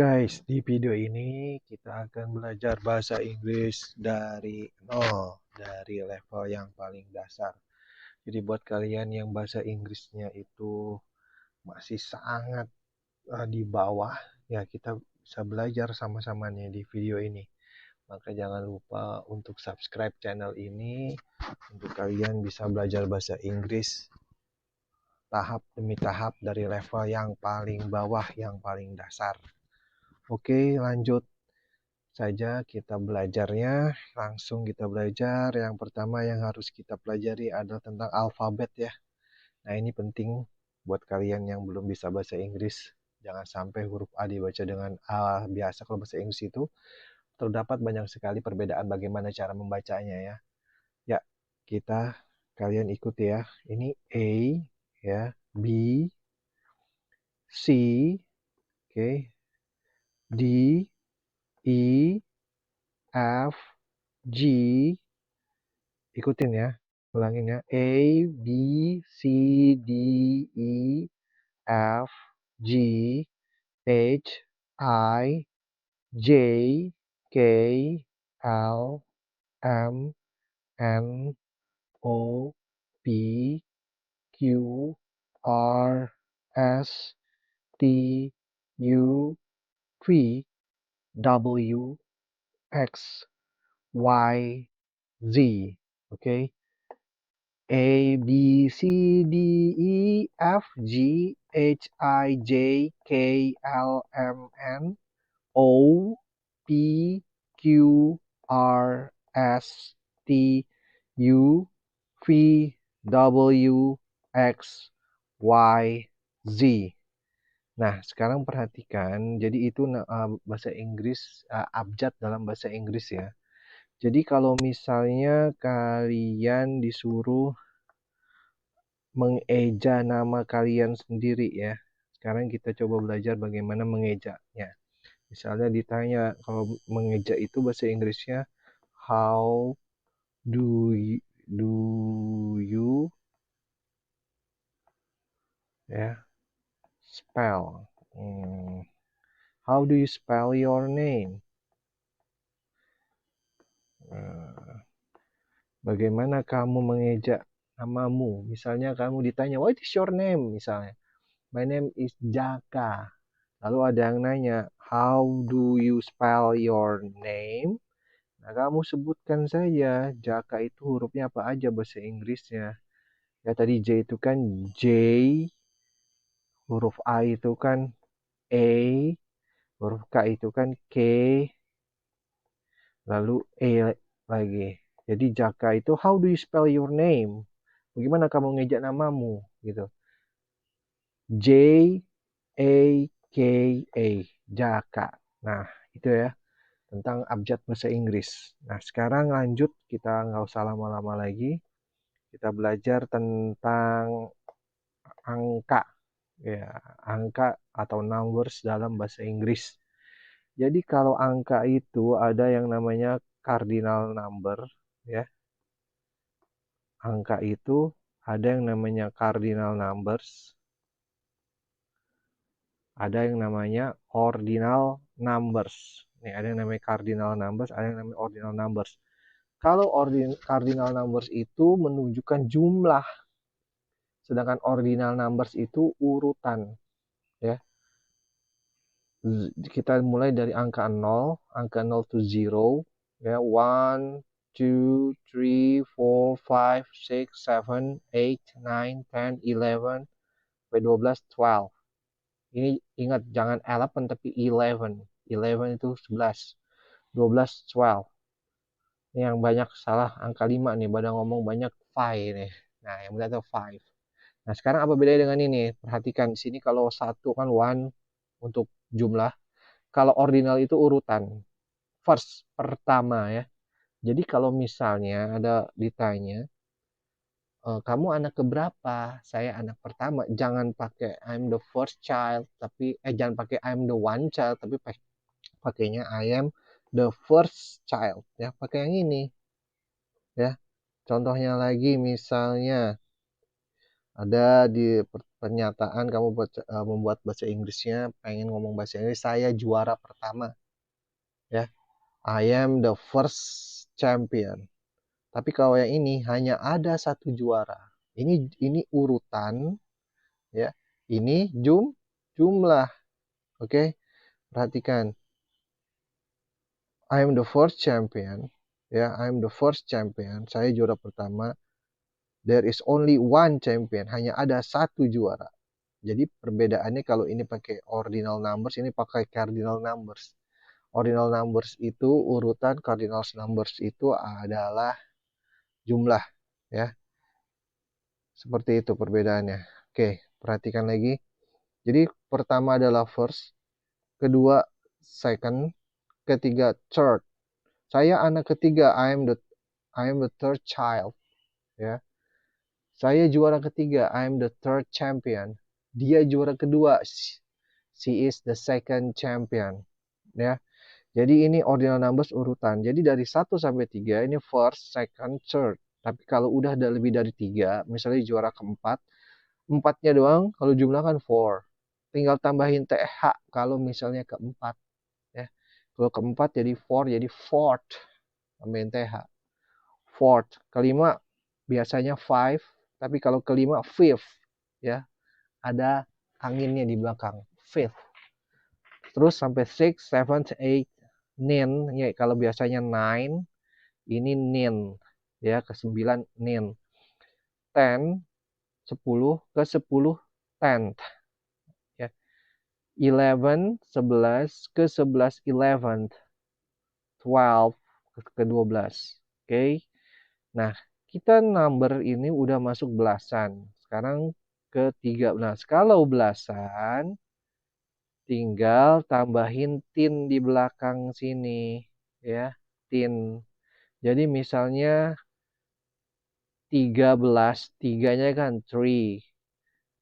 guys, di video ini kita akan belajar bahasa Inggris dari nol, dari level yang paling dasar. Jadi buat kalian yang bahasa Inggrisnya itu masih sangat di bawah, ya kita bisa belajar sama-sama nih di video ini. Maka jangan lupa untuk subscribe channel ini untuk kalian bisa belajar bahasa Inggris tahap demi tahap dari level yang paling bawah, yang paling dasar. Oke, lanjut saja kita belajarnya. Langsung kita belajar. Yang pertama yang harus kita pelajari adalah tentang alfabet ya. Nah, ini penting buat kalian yang belum bisa bahasa Inggris. Jangan sampai huruf A dibaca dengan A. Biasa kalau bahasa Inggris itu terdapat banyak sekali perbedaan bagaimana cara membacanya ya. Ya, kalian ikuti ya. Ini A ya, B, C, oke, D, E, F, G, ikutin ya, ulangin ya. A, B, C, D, E, F, G, H, I, J, K, L, M, N, O, P, Q, R, S, T, U, V, W, X, Y, Z. Oke. A, B, C, D, E, F, G, H, I, J, K, L, M, N, O, P, Q, R, S, T, U, V, W, X, Y, Z. Nah, sekarang perhatikan, jadi itu bahasa Inggris, abjad dalam bahasa Inggris ya. Jadi kalau misalnya kalian disuruh mengeja nama kalian sendiri ya. Sekarang kita coba belajar bagaimana mengejanya. Misalnya ditanya kalau mengeja itu bahasa Inggrisnya how do you ya spell. How do you spell your name? Bagaimana kamu mengeja namamu? Misalnya kamu ditanya, what is your name? Misalnya, my name is Jaka. Lalu ada yang nanya, how do you spell your name? Nah, kamu sebutkan saja, Jaka itu hurufnya apa aja bahasa Inggrisnya. Ya tadi J itu kan J, huruf A itu kan A, huruf K itu kan K, lalu E lagi. Jadi Jaka itu, how do you spell your name? Bagaimana kamu ngejak namamu? Gitu. J, A, K, A, Jaka. Nah, itu ya. Tentang abjad bahasa Inggris. Nah, sekarang lanjut, kita nggak usah lama-lama lagi. Kita belajar tentang angka. Ya, angka atau numbers dalam bahasa Inggris. Jadi kalau angka itu ada yang namanya cardinal number, ya. Angka itu ada yang namanya cardinal numbers, ada yang namanya ordinal numbers. Nih, ada yang namanya cardinal numbers, ada yang namanya ordinal numbers. Kalau cardinal numbers itu menunjukkan jumlah, sedangkan ordinal numbers itu urutan. Ya, kita mulai dari angka 0 to 0. Ya, 1, 2, 3, 4, 5, 6, 7, 8, 9, 10, 11, 12, 12. Ini ingat, jangan 11 tapi 11. 11 itu 11. 12, 12. Ini yang banyak salah angka 5 nih, pada ngomong banyak 5 nih. Nah, yang benar itu 5. Nah, sekarang apa bedanya dengan ini? Perhatikan, di sini kalau 1 kan 1 untuk jumlah. Kalau ordinal itu urutan. First, pertama ya. Jadi kalau misalnya ada ditanya, kamu anak keberapa? Saya anak pertama. Jangan pakai I'm the first child, tapi jangan pakai I'm the one child, tapi pakainya I am the first child ya. Pakai yang ini. Ya. Contohnya lagi misalnya ada di pernyataan kamu membuat bahasa Inggrisnya, pengen ngomong bahasa Inggris, saya juara pertama. Ya, I am the first champion. Tapi kalau yang ini hanya ada satu juara. Ini urutan, ya. Ini jumlah. Oke, perhatikan. I am the first champion. Ya, I am the first champion. Saya juara pertama. There is only one champion. Hanya ada satu juara. Jadi perbedaannya kalau ini pakai ordinal numbers, ini pakai cardinal numbers. Ordinal numbers itu urutan, cardinal numbers itu adalah jumlah, ya. Seperti itu perbedaannya. Oke, perhatikan lagi. Jadi pertama adalah first, kedua second, ketiga third. Saya anak ketiga, I am the third child, ya. Saya juara ketiga, I am the third champion. Dia juara kedua, she is the second champion, ya. Jadi ini ordinal numbers urutan. Jadi dari 1 sampai 3 ini first, second, third. Tapi kalau udah ada lebih dari 3, misalnya juara keempat, empatnya doang kalau jumlah kan 4. Tinggal tambahin TH kalau misalnya keempat, ya. Kalau keempat jadi 4, jadi fourth. Tambahin TH. Fourth. Kelima biasanya 5, tapi kalau kelima fifth, ya. Ada anginnya di belakang, fifth. Terus sampai 6, 7, 8, 9, ya kalau biasanya 9, ini nin, ya, ke 9 nin. 10, 10, ke 10 tenth, ya. 11, 11, ke 11 11th. 12, ke 12. Oke. Nah, kita number ini udah masuk belasan. Sekarang ke 13. Kalau belasan, tinggal tambahin tin di belakang sini, ya, tin. Jadi misalnya 13, tiganya kan 3.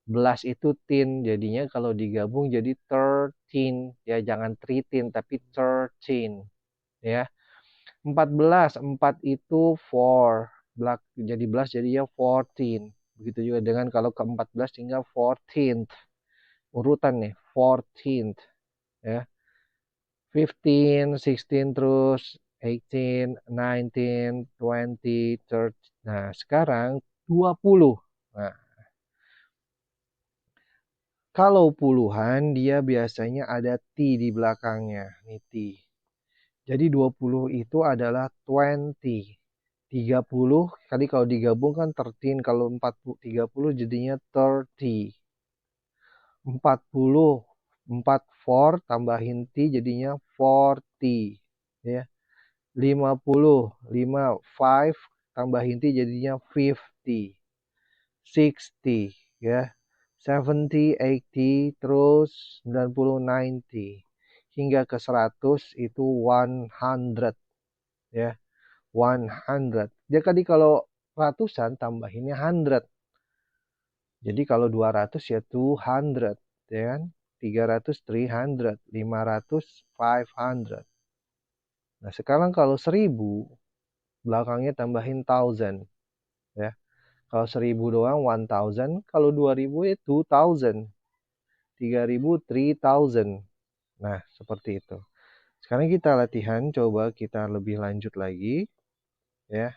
Belas itu tin, jadinya kalau digabung jadi 13. Ya, jangan 13 tapi 13, ya. 14, 4 itu 4. Jadi belas jadinya 14. Begitu juga dengan kalau ke 14 tinggal 14th. Urutan nih, 14th, ya. 15, 16 terus 18, 19, 20, 30. Nah, sekarang 20. Nah, kalau puluhan dia biasanya ada T di belakangnya. Nih T. Jadi 20 itu adalah 20. 30 kali kalau digabung kan 13. Kalau 40, 30 jadinya 30. 40, 4 tambahin T jadinya 40, ya. 50, 5 tambahin T jadinya 50. 60, ya. 70, 80, terus 90, 90. Hingga ke 100 itu 100, ya. 100. Jadi kalau ratusan tambahinnya 100. Jadi kalau 200 ya 200, ya kan? 300, 300, 500, 500. Nah, sekarang kalau 1000, belakangnya tambahin 1000, ya. Kalau 1000 doang 1000, kalau 2000 ya 2000. 3000, 3000. Nah, seperti itu. Sekarang kita latihan, coba kita lebih lanjut lagi, ya.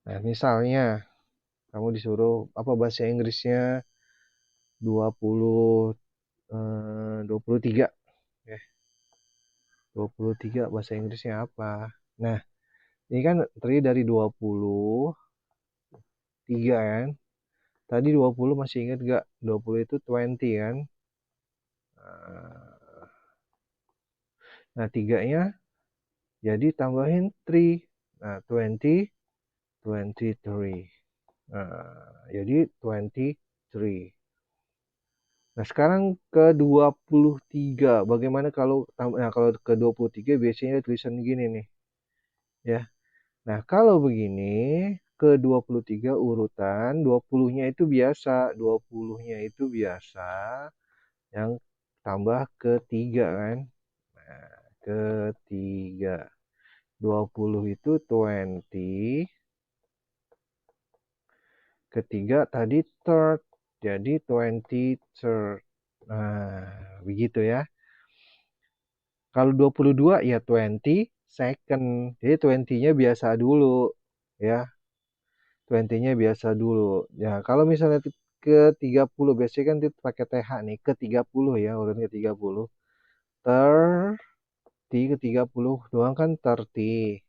Nah, misalnya kamu disuruh apa bahasa Inggrisnya 23, ya. 23 bahasa Inggrisnya apa? Nah, ini kan terdiri dari 23 kan? Tadi 20 masih ingat gak? 20 itu 20 kan? Nah, 3-nya jadi tambahin 3. Nah, 20, 23. Nah, jadi 23. Nah, sekarang ke 23. Bagaimana kalau ke 23 biasanya tulisan gini nih. Ya. Nah, kalau begini ke 23 urutan 20-nya itu biasa. 20-nya itu biasa yang tambah ke 3 kan. Nah, ke 3. 20 itu 20. Ketiga tadi third, jadi 23rd. Nah, begitu ya. Kalau 22 ya 20 second. Jadi 20-nya biasa dulu ya. 20-nya biasa dulu. Ya, kalau misalnya ke 30 biasanya kan itu pakai TH nih, ke 30 ya, urut ke 30. 30 ke 30 doang kan 30.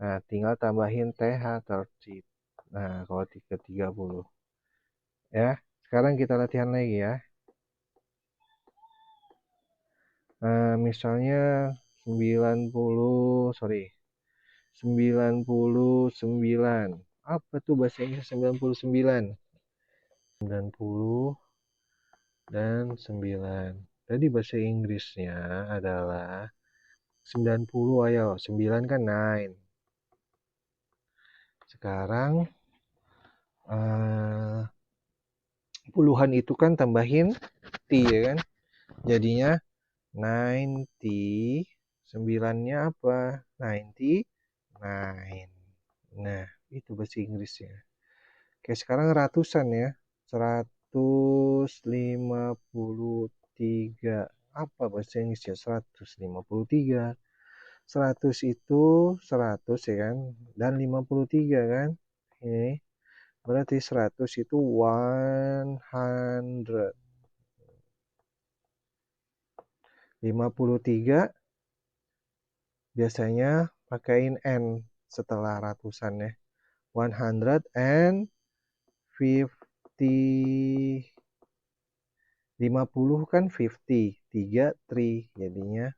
Nah, tinggal tambahin TH 30. Nah, kalau ke 30. Ya, sekarang kita latihan lagi ya. Misalnya 99. Apa tuh bahasa Inggris 99? 90 dan 9. Tadi bahasa Inggrisnya adalah 90, ayo. 9 kan 9. Sekarang puluhan itu kan tambahin T ya kan? Jadinya 90. 9-nya apa? 99. Nah, itu bahasa Inggrisnya. Oke, sekarang ratusan ya. 153. Apa bahasa Inggrisnya? 153. 100 itu 100 ya kan? Dan 53 kan? Ini berarti 100 itu 100. 53 biasanya pakaiin N setelah ratusan ya. 150. 50 kan 50. 3, 3. Jadinya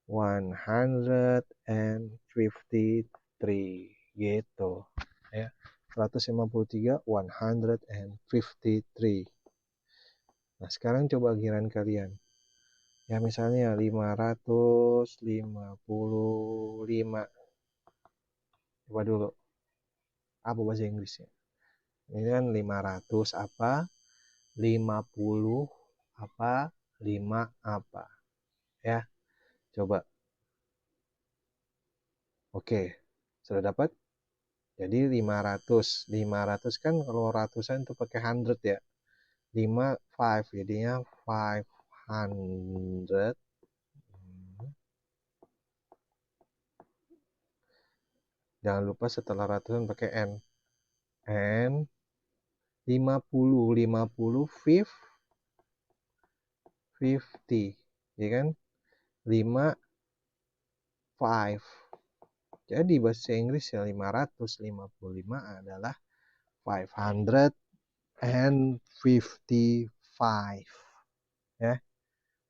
153 gitu ya. 153, 153. Nah, sekarang coba giliran kalian. Ya, misalnya 555. Coba dulu. Apa bahasa Inggrisnya? Ini kan 500 apa? 50 apa? 5 apa? Ya, coba. Oke, sudah dapat? Jadi 500. 500 kan kalau ratusan itu pakai 100 ya. 5, 5. Jadinya 500. Jangan lupa setelah ratusan pakai N. N 50. 50, 50. Ya kan? 5, 5. Jadi bahasa Inggris ya 555 adalah 555 ya,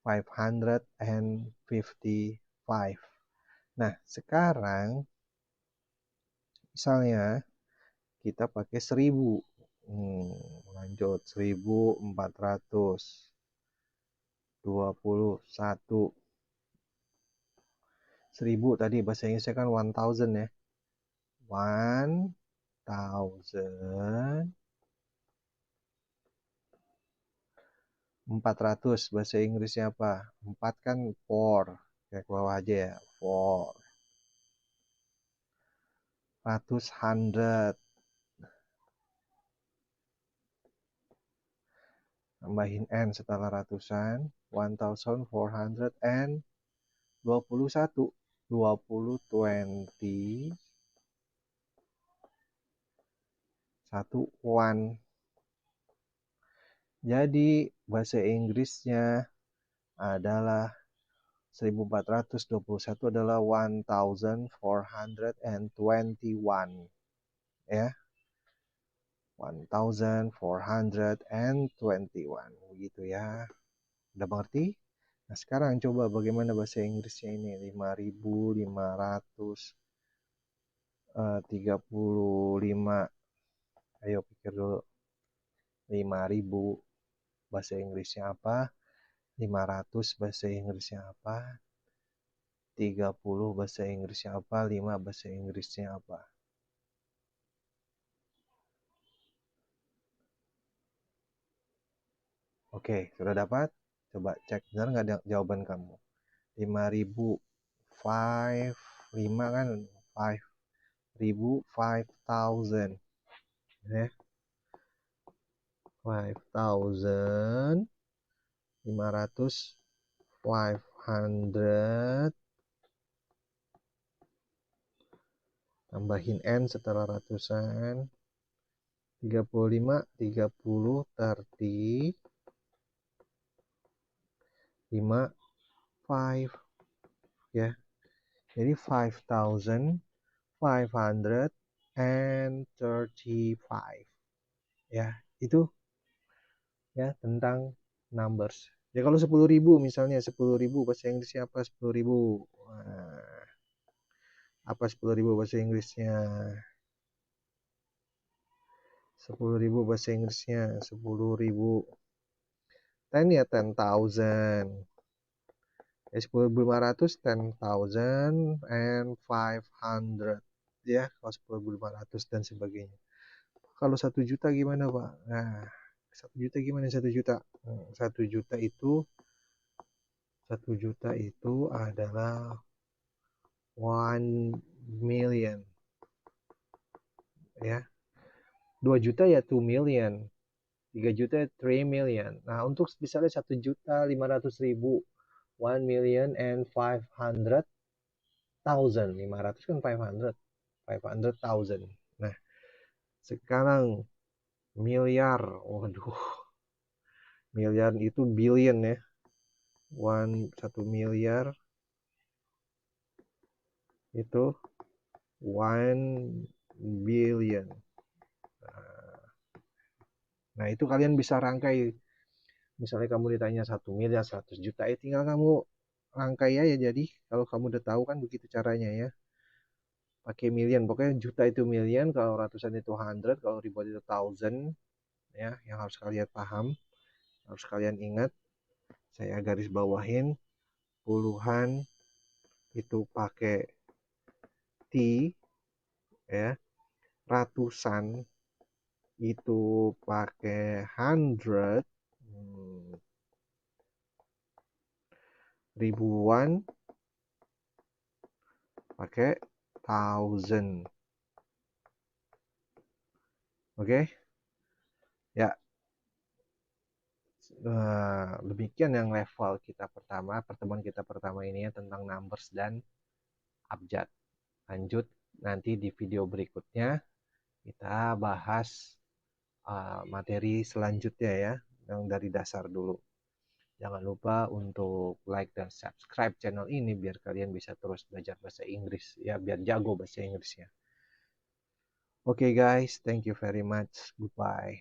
555. Nah, sekarang misalnya kita pakai 1000. Lanjut 1421. 1000 tadi bahasa Inggrisnya kan 1000 ya. 1000. 400 bahasa Inggrisnya apa? 4 kan 4. Kayak ke bawah aja ya. 4. 100. Tambahin N setelah ratusan. 1421. 20, 20. 1, 1. Jadi bahasa Inggrisnya adalah 1421 adalah 1421 ya. 1421 begitu ya. Udah mengerti? Nah, sekarang coba bagaimana bahasa Inggrisnya ini. 5535. Ayo pikir dulu. 5000 bahasa Inggrisnya apa? 500 bahasa Inggrisnya apa? 30 bahasa Inggrisnya apa? 5 bahasa Inggrisnya apa? Oke, sudah dapat? Coba cek benar nggak jawaban kamu. 5000. 5 kan 5000, 5000 ya. 5,000, 500, 500, tambahin N setelah ratusan, 35, 30, 30, 5, 5, ya. Jadi 5,535, ya. Itu ya tentang numbers. Ya kalau 10.000 misalnya, 10.000 bahasa Inggrisnya apa? 10.000. Nah, apa 10.000 bahasa Inggrisnya? 10.000 bahasa Inggrisnya, 10.000. 10 ya 10,000. 10.500, 10,500, ya. Kalau 10.500 dan sebagainya. Kalau 1 juta gimana, Pak? Nah, 1 juta gimana 1 juta? 1 juta itu 1 juta itu adalah 1 million, ya. 2 juta ya 2 million. 3 juta 3 million. Nah, untuk misalnya 1.500.000, 1,500,000. 500 kan 500,000. Nah, sekarang miliar. Waduh, miliar itu billion ya. 1 miliar itu 1 billion. Nah, itu kalian bisa rangkai. Misalnya kamu ditanya 1 miliar, 100 juta, tinggal kamu rangkai aja. Jadi kalau kamu udah tahu kan begitu caranya ya. Pakai million, pokoknya juta itu million, kalau ratusan itu hundred, kalau ribuan itu thousand, ya. Yang harus kalian paham, harus kalian ingat. Saya garis bawahin, puluhan itu pakai T, ya. Ratusan itu pakai hundred, ribuan pakai thousand. Oke? Ya. Demikian yang level kita pertama, pertemuan kita pertama ini ya, tentang numbers dan abjad. Lanjut nanti di video berikutnya kita bahas materi selanjutnya ya, yang dari dasar dulu. Jangan lupa untuk like dan subscribe channel ini biar kalian bisa terus belajar bahasa Inggris ya, biar jago bahasa Inggrisnya. Oke guys, thank you very much. Goodbye.